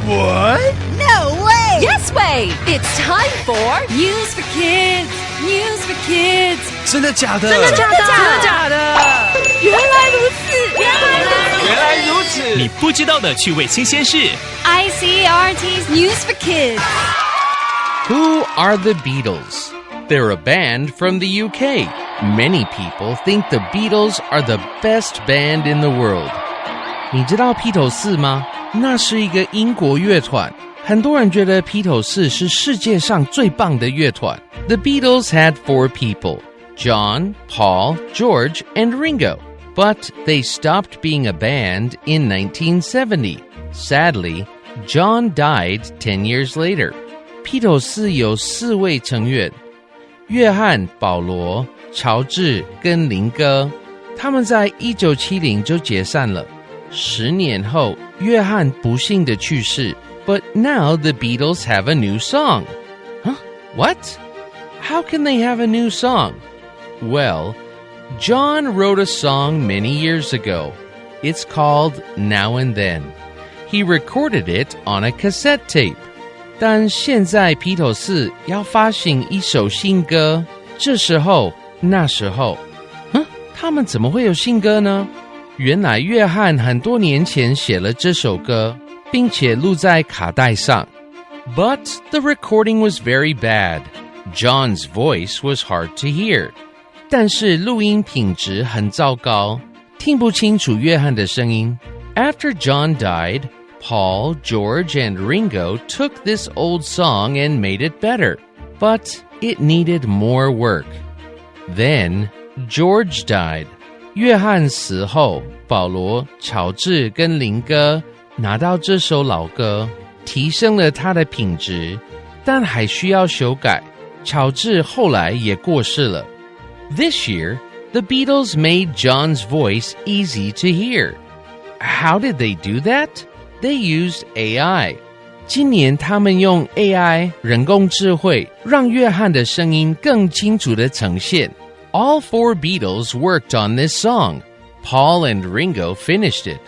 What? No way! Yes way! It's time for News for Kids! News for Kids! 真的假的？真的假的？真的假的？原来如此！原来如此！你不知道的趣味新鲜事。ICRT's News for Kids! Who are the Beatles? They're a band from the UK. Many people think the Beatles are the best band in the world. 你知道披头士吗？那是一个英国乐团。很多人觉得披头士是世界上最棒的乐团。The Beatles had 4 people: John, Paul, George, and Ringo. But they stopped being a band in 1970. Sadly, John died 10 years later. 披头士有4位成员：约翰、保罗、乔治跟林哥。他们在1970就解散了。10年后，约翰不幸的去世。But now the Beatles have a new song. Huh? What? How can they have a new song? Well, John wrote a song many years ago. It's called Now and Then. He recorded it on a cassette tape. 但现在披头士要发行一首新歌，这时候那时候，他们怎么会有新歌呢？原来约翰很多年前写了这首歌，并且录在卡带上。But the recording was very bad. John's voice was hard to hear. 但是录音品质很糟糕，听不清楚约翰的声音。After John died, Paul, George, and Ringo took this old song and made it better. But it needed more work. Then, George died. 约翰死后，保罗、乔治跟林哥拿到这首老歌，提升了它的品质，但还需要修改。乔治后来也过世了。This year, the Beatles made John's voice easy to hear. How did they do that? They used AI. 今年他们用 AI 人工智慧，让约翰的声音更清楚地呈现。All 4 Beatles worked on this song. Paul and Ringo finished it.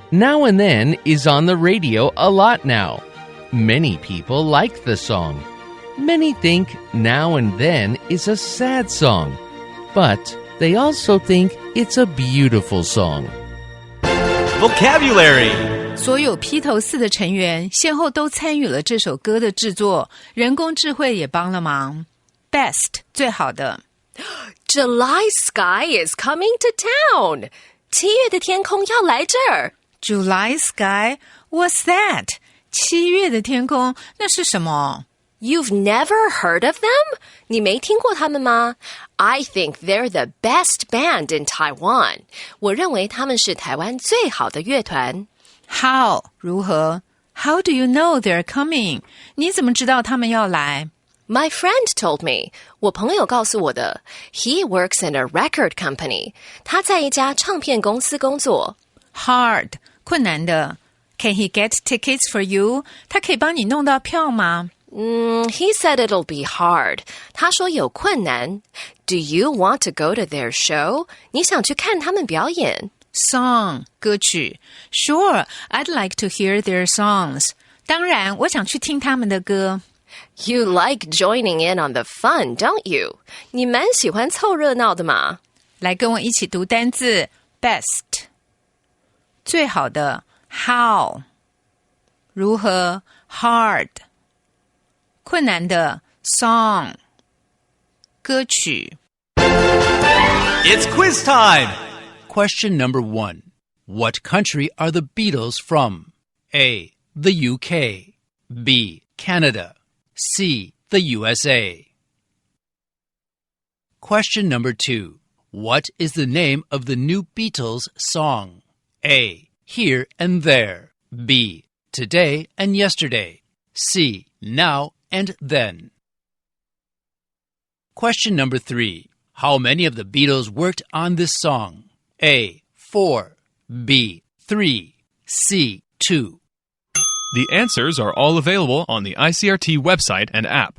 Now and Then is on the radio a lot now. Many people like the song. Many think Now and Then is a sad song, but they also think it's a beautiful song. Vocabulary. 所有披头士的成员先后都参与了这首歌的制作，人工智慧也帮了忙。Best 最好的。July sky is coming to town. 7月的天空要来这儿。July sky? What's that? 7月的天空，那是什么？ You've never heard of them? 你没听过他们吗？ I think they're the best band in Taiwan. 我认为他们是台湾最好的乐团。How 如何？ How do you know they're coming? 你怎么知道他们要来？ My friend told me. 我朋友告诉我的。He works in a record company. 他在一家唱片公司工作。Hard 困难的。Can he get tickets for you? 他可以帮你弄到票吗？He said it'll be hard. 他说有困难。Do you want to go to their show? 你想去看他们表演？ Song 歌曲。Sure, I'd like to hear their songs. 当然，我想去听他们的歌。You like joining in on the fun, don't you? 你蛮喜欢凑热闹的嘛。来跟我一起读单字 Best 最好的 How 如何 Hard 困难的 Song 歌曲 It's quiz time! Question number 1. What country are the Beatles from? A. The UK. B. Canada. C. The USA. Question number 2. What is the name of the new Beatles song? A. Here and There. B. Today and Yesterday. C. Now and Then. Question number 3. How many of the Beatles worked on this song? A. 4. B. 3. C. 2. The answers are all available on the ICRT website and app.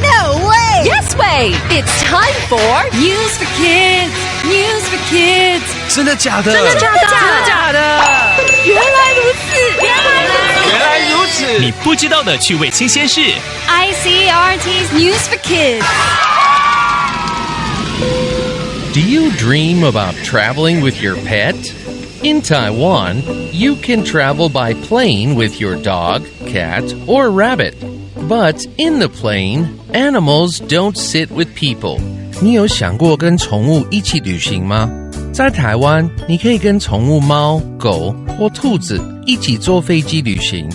No way! Yes way! It's time for News for Kids! News for Kids! 真的假的？真的假的？原来如此！原来如此！你不知道的趣味新鲜事。ICRT's News for Kids. Do you dream about traveling with your pet? In Taiwan, you can travel by plane with your dog, cat, or rabbit. But in the plane, animals don't sit with people. 你有想过跟宠物一起旅行吗？在台湾，你可以跟宠物猫、狗或兔子一起坐飞机旅行，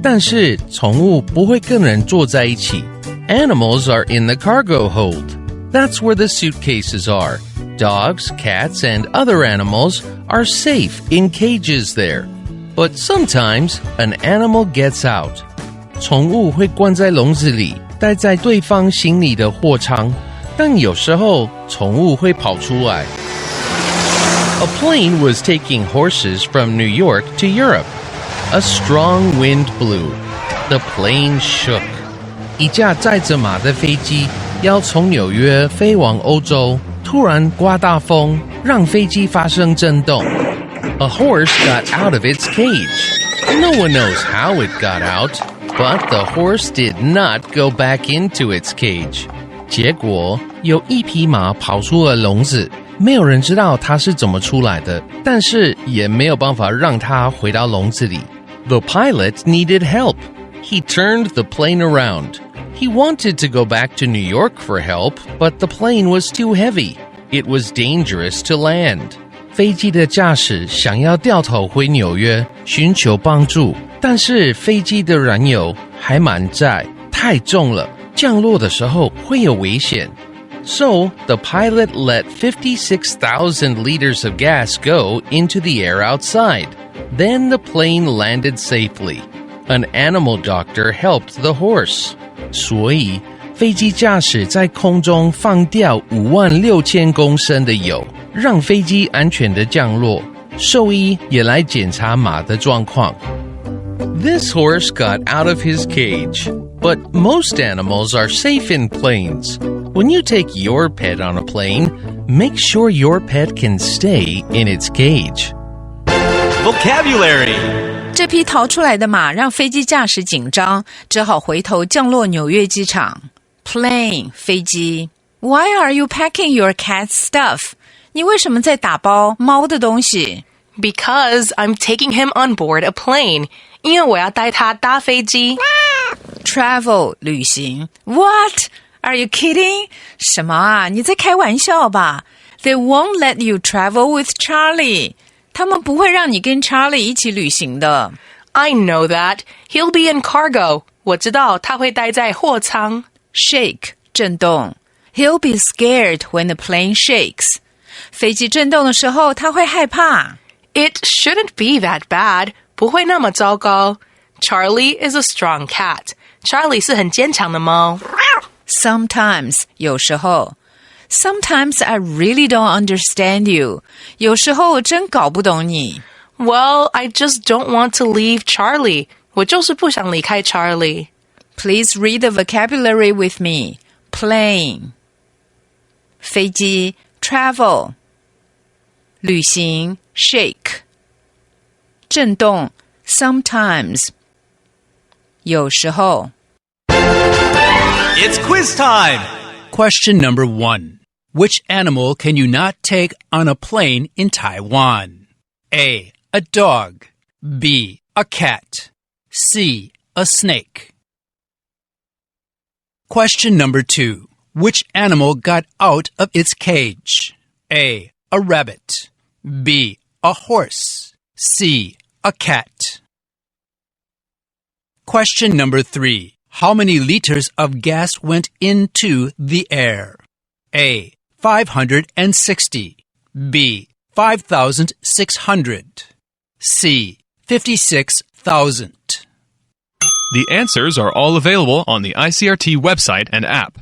但是宠物不会跟人坐在一起。Animals are in the cargo hold. That's where the suitcases are. Dogs, cats, and other animals are safe in cages there. But sometimes an animal gets out. 宠物会关在笼子里，待在对方行李的货舱，但有时候宠物会跑出来。A plane was taking horses from New York to Europe. A strong wind blew. The plane shook. 一架载着马的飞机要从纽约飞往欧洲，突然刮大风，让飞机发生震动。A horse got out of its cage. No one knows how it got out, but the horse did not go back into its cage. 结果有一匹马跑出了笼子，没有人知道它是怎么出来的，但是也没有办法让它回到笼子里。The pilot needed help. He turned the plane around. He wanted to go back to New York for help, but the plane was too heavy. It was dangerous to land. 飞机的驾驶想要掉头回纽约寻求帮助，但是飞机的燃油还满载，太重了，降落的时候会有危险。So, the pilot let 56,000 liters of gas go into the air outside. Then the plane landed safely. An animal doctor helped the horse. 所以，飞机驾驶在空中放掉56000公升的油，让飞机安全的降落。兽医也来检查马的状况。This horse got out of his cage, but most animals are safe in planes. When you take your pet on a plane, make sure your pet can stay in its cage. Vocabulary. 这匹逃出来的马让飞机驾驶紧张，只好回头降落纽约机场。Plane 飞机。Why are you packing your cat's stuff? 你为什么在打包猫的东西？ Because I'm taking him on board a plane. 因为我要带他搭飞机。Travel 旅行。What? Are you kidding? 什么啊？你在开玩笑吧？ They won't let you travel with Charlie. 他们不会让你跟 Charlie 一起旅行的。 I know that. He'll be in cargo. 我知道他会待在货舱。Shake 震动。He'll be scared when the plane shakes. 飞机震动的时候，他会害怕。It shouldn't be that bad. 不会那么糟糕。Charlie is a strong cat. Charlie 是很坚强的猫。Sometimes 有时候。Sometimes I really don't understand you. 有时候我真搞不懂你。Well, I just don't want to leave Charlie. 我就是不想离开 Charlie. Please read the vocabulary with me. Plane 飞机 travel 旅行 shake 震动 sometimes 有时候。 It's quiz time. Question number 1. Which animal can you not take on a plane in Taiwan? A. A dog. B. A cat. C. A snake. Question number 2. Which animal got out of its cage? A. A rabbit. B. A horse. C. A cat. Question number 3. How many liters of gas went into the air? A. 560. B. 5,600. C. 56,000. The answers are all available on the ICRT website and app.